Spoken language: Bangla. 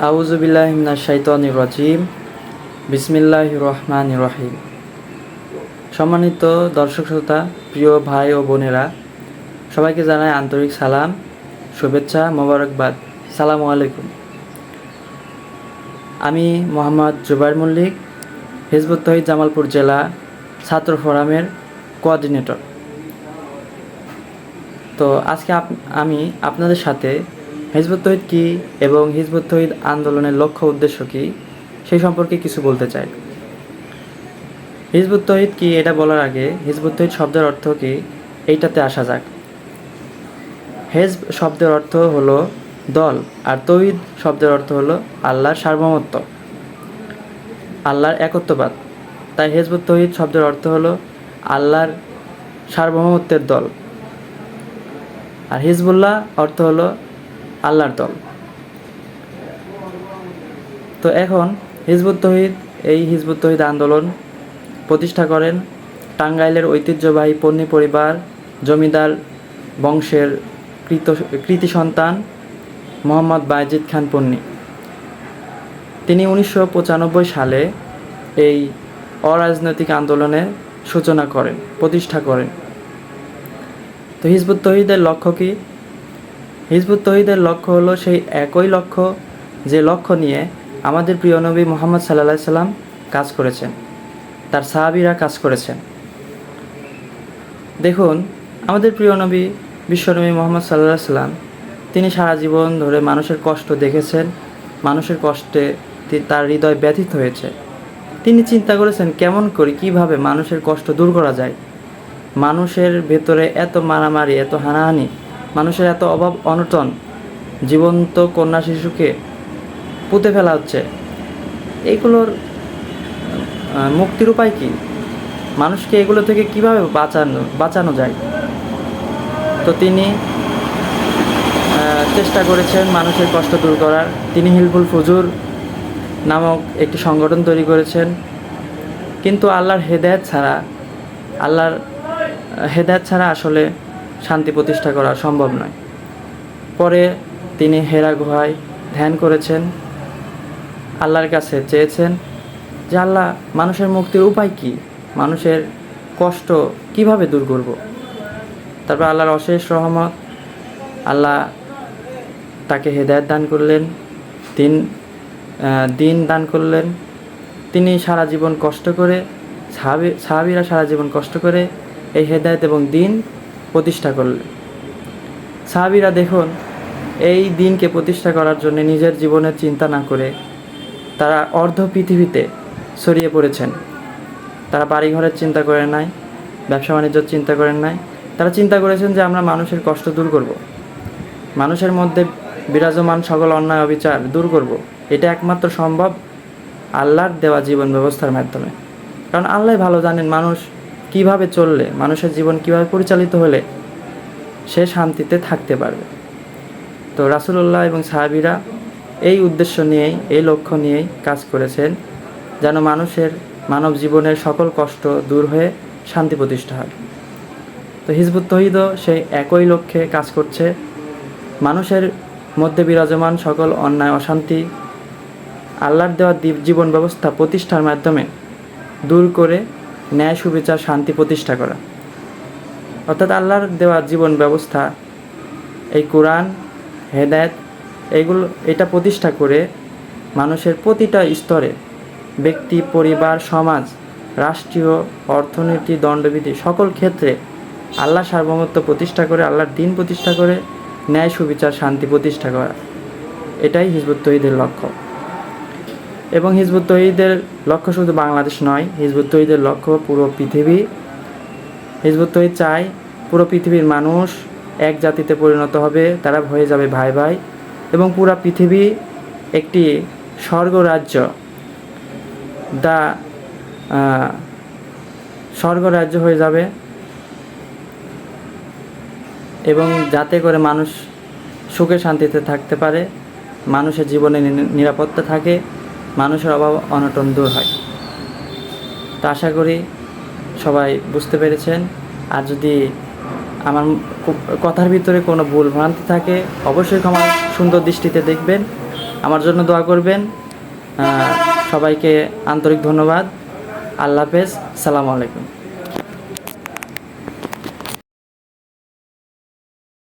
আউযু বিল্লাহি মিনাশ শাইতানির রাজিম। বিসমিল্লাহির রহমানির রহিম। সম্মানিত দর্শক শ্রোতা, প্রিয় ভাই ও বোনেরা, সবাইকে জানাই আন্তরিক সালাম, শুভেচ্ছা, মোবারকবাদ। সালামু আলাইকুম। আমি মোহাম্মদ জুবাইর মল্লিক, হিজবুত তৌহিদ জামালপুর জেলা ছাত্র ফোরামের কোঅর্ডিনেটর। তো আজকে আমি আপনাদের সাথে হিজবুত তৌহিদ কী এবং হিজবুত তৌহিদ আন্দোলনের লক্ষ্য উদ্দেশ্য কী সেই সম্পর্কে কিছু বলতে চাই। হিজবুত তৌহিদ কী এটা বলার আগে হিজবুত তৌহিদ শব্দের অর্থ কী এইটাতে আসা যাক। হিজব শব্দের অর্থ হলো দল, আর তৌহিদ শব্দের অর্থ হলো আল্লাহর সার্বভৌমত্ব, আল্লাহর একত্ববাদ। তাই হিজবুত তৌহিদ শব্দের অর্থ হলো আল্লাহর সার্বভৌমত্বের দল, আর হিজবুল্লাহ অর্থ হলো আল্লাহর দল। তো এখন হিজবুত তৌহিদ, এই হিজবুত তৌহিদ আন্দোলন প্রতিষ্ঠা করেন টাঙ্গাইলের ঐতিহ্যবাহী পন্নী পরিবার জমিদার বংশের কৃতি সন্তান মোহাম্মদ বায়েজিদ খান পন্নী। তিনি 1995 সালে এই অরাজনৈতিক আন্দোলনের সূচনা করেন, প্রতিষ্ঠা করেন। তো হিজবুত তৌহিদের লক্ষ্য কী? হিজবুত তৌহিদের লক্ষ্য হলো সেই একই লক্ষ্য যে লক্ষ্য নিয়ে আমাদের প্রিয় নবী মুহাম্মদ সাল্লাল্লাহু আলাইহি সাল্লাম কাজ করেছেন, তার সাহাবীরা কাজ করেছেন। দেখুন, আমাদের প্রিয় নবী বিশ্বনবী মুহাম্মদ সাল্লাল্লাহু আলাইহি সাল্লাম তিনি সারা জীবন ধরে মানুষের কষ্ট দেখেছেন, মানুষের কষ্টে তার হৃদয় ব্যথিত হয়েছে। তিনি চিন্তা করেছেন কেমন করে, কীভাবে মানুষের কষ্ট দূর করা যায়। মানুষের ভেতরে এত মারামারি, এত হানাহানি, মানুষের এত অভাব অনটন, জীবন্ত কন্যা শিশুকে পুঁতে ফেলা হচ্ছে। এইগুলোর মুক্তির উপায় কী? মানুষকে এগুলো থেকে কীভাবে বাঁচানো যায়? তো তিনি চেষ্টা করেছেন মানুষের কষ্ট দূর করার। তিনি হিলফুল ফুজুর নামক একটি সংগঠন তৈরি করেছেন। কিন্তু আল্লাহর হেদায়েত ছাড়া আসলে শান্তি প্রতিষ্ঠা করা সম্ভব নয়। পরে তিনি হেরা গুহায় ধ্যান করেছেন, আল্লাহর কাছে চেয়েছেন যে আল্লাহ, মানুষের মুক্তির উপায় কী, মানুষের কষ্ট কিভাবে দূর করব। তারপর আল্লাহর অশেষ রহমত, আল্লাহ তাকে হেদায়েত দান করলেন, দিন দান করলেন। তিনি সারা জীবন কষ্ট করে, সাহাবীরা সারা জীবন কষ্ট করে এই হেদায়েত এবং দিন প্রতিষ্ঠা করলেন। সাহাবীরা দেখুন, এই দিনকে প্রতিষ্ঠা করার জন্য নিজের জীবনের চিন্তা না করে তারা অর্ধ পৃথিবীতে ছড়িয়ে পড়েছেন। তারা বাড়িঘরের চিন্তা করেন নাই, ব্যবসা বাণিজ্যের চিন্তা করেন নাই। তারা চিন্তা করেছেন যে আমরা মানুষের কষ্ট দূর করব, মানুষের মধ্যে বিরাজমান সকল অন্যায় অবিচার দূর করব। এটা একমাত্র সম্ভব আল্লাহর দেওয়া জীবন ব্যবস্থার মাধ্যমে। কারণ আল্লাহ ভালো জানেন মানুষ কিভাবে চললে, মানুষের জীবন কিভাবে পরিচালিত হলে সে শান্তিতে থাকতে পারবে। তো রাসূলুল্লাহ এবং সাহাবীরা এই উদ্দেশ্য নিয়েই, এই লক্ষ্য নিয়েই কাজ করেছেন, যেন মানব জীবনের সকল কষ্ট দূর হয়ে শান্তি প্রতিষ্ঠা হয়। তো হিজবুত তৌহিদও সেই একই লক্ষ্যে কাজ করছে। মানুষের মধ্যে বিরাজমান সকল অন্যায় অশান্তি আল্লাহর দেওয়া জীবন ব্যবস্থা প্রতিষ্ঠার মাধ্যমে দূর করে ন্যায় সুবিচার শান্তি প্রতিষ্ঠা করা। অর্থাৎ আল্লাহর দেওয়া জীবন ব্যবস্থা, এই কোরআন, হেদায়েত, এটা প্রতিষ্ঠা করে মানুষের প্রতিটা স্তরে, ব্যক্তি, পরিবার, সমাজ, রাষ্ট্রীয়, অর্থনীতি, দণ্ডবিধি সকল ক্ষেত্রে আল্লাহ সার্বভৌমত্ব প্রতিষ্ঠা করে, আল্লাহর দিন প্রতিষ্ঠা করে ন্যায় সুবিচার শান্তি প্রতিষ্ঠা করা। এটাই হিজবুত তৌহিদের লক্ষ্য। এবং হিজবুত তৌহিদের লক্ষ্য শুধু বাংলাদেশ নয়, হিজবুত তৌহিদের লক্ষ্য পুরো পৃথিবী। হিজবুত তৌহিদ চায় পুরো পৃথিবীর মানুষ এক জাতিতে পরিণত হবে, তারা হয়ে যাবে ভাই ভাই, এবং পুরো পৃথিবী একটি স্বর্গরাজ্য স্বর্গরাজ্য হয়ে যাবে। এবং যাতে করে মানুষ সুখে শান্তিতে থাকতে পারে, মানুষের জীবনে নিরাপত্তা থাকে, মানুষের অভাব অনটন দূর হয়। তো আশা করি সবাই বুঝতে পেরেছেন। আর যদি আমার কথার ভিতরে কোনো ভুল ভ্রান্তি থাকে অবশ্যই ক্ষমা সুন্দর দৃষ্টিতে দেখবেন। আমার জন্য দোয়া করবেন। সবাইকে আন্তরিক ধন্যবাদ। আল্লাহ হাফেজ। সালামু আলাইকুম।